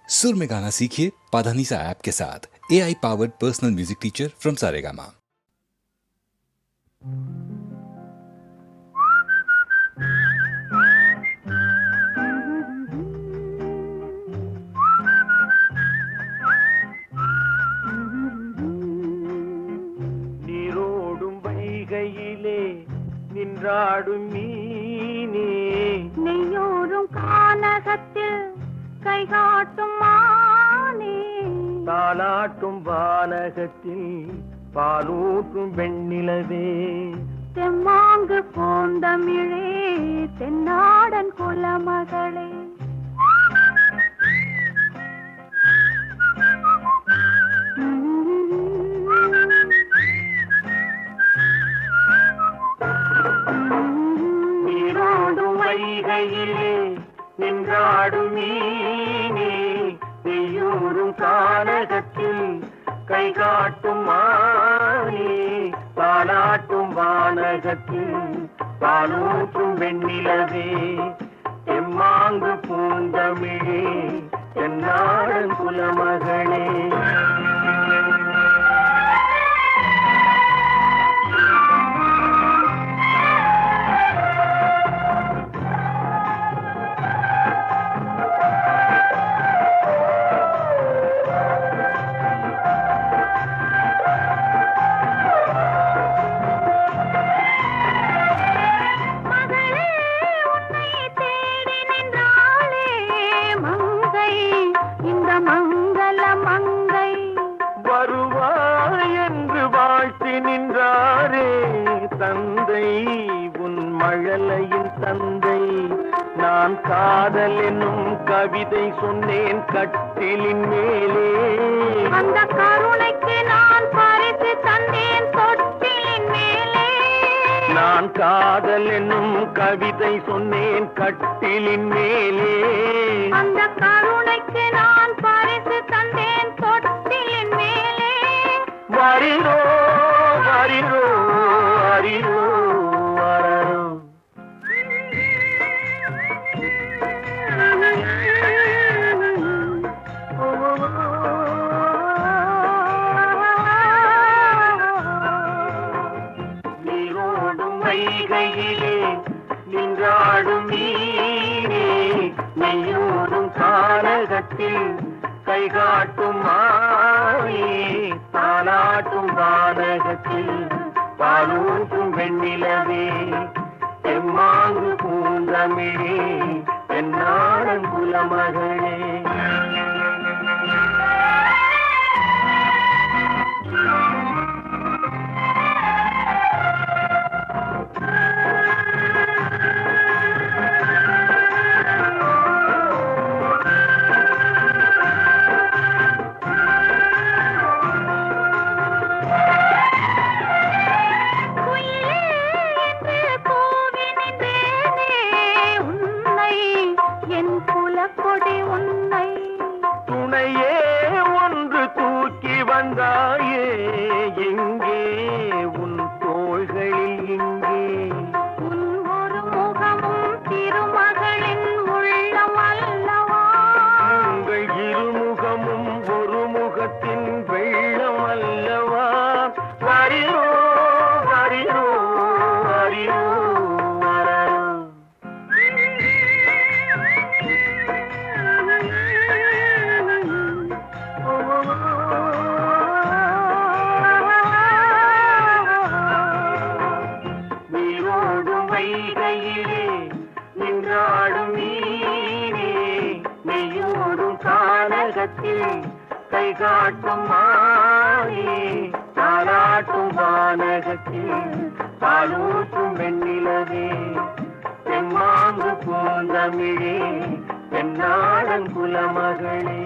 सुर में गाना सीखिए पाधानीसा ऐप के साथ। AI powered personal music teacher from Saregama. நீரோடும் வைகையிலே நின்றாடும் மீனே, நெய்யோரும் கானகத்தில் கைகாட்டும் மானே, தாலாட்டும் வானகத்தில் பாலூட்டும் வெண்ணிலவே, தெம்மாங்கு பூந்தமிழே தென்னாடன் குலமகளே, நீரோடும் வைகையிலே நின்றாடும் மீனே, நெய்யூரும் கானகத்தில் கைகாட்டும் மானே, தாலாட்டும் வானகத்தில் பாலூட்டும் வெண்ணிலவே, எம்மாங்கு பூந்தமிழே தென்னாடன் குலமகளே. தந்தை உன் மழலையின் தந்தை, நான் காதல் என்னும் கவிதை சொன்னேன் கட்டிலின் மேலே, அந்த கருணைக்கு நான் பரிசு தந்தேன் தொட்டிலின் மேலே, நான் காதல் என்னும் கவிதை சொன்னேன் கட்டிலின் மேலே, அந்த கருணைக்கு நான் பரிசு தந்தேன் தொட்டிலின் மேலே, வரிரோ வரிரோ வரிரோ வரரோ. நீரோடும் வைகையிலே நின்றாடும் மீனே, நெய்யூரும் கானகத்தில் கைகாட்டும் மானே, தாலாட்டும் வானகத்தில் பாலூட்டும் வெண்ணிலவே, எம்மாங்கு பூந்தமிழே தென்னாடன் குலமகளே. துணையே ஒன்று தூக்கி வந்தாயே, எங்கே உன் தோள்களில் இங்கே, உன் ஒரு முகமும் திருமகளின் உள்ளம் அல்லவா, உங்கள் இருமுகமும் ஒரு முகத்தின் வெள்ளம் அல்லவா, வரிரோ வரிரோ வரிரோ வரரோ. நீரோடும் வைகையிலே நின்றாடும் மீனே, நெய்யூரும் கானகத்தில் கைகாட்டும் மானே, தாலாட்டும் வானகத்தில் பாலூட்டும் வெண்ணிலவே, தெம்மாங்கு பூந்தமிழே தென்னாடன் குலமகளே.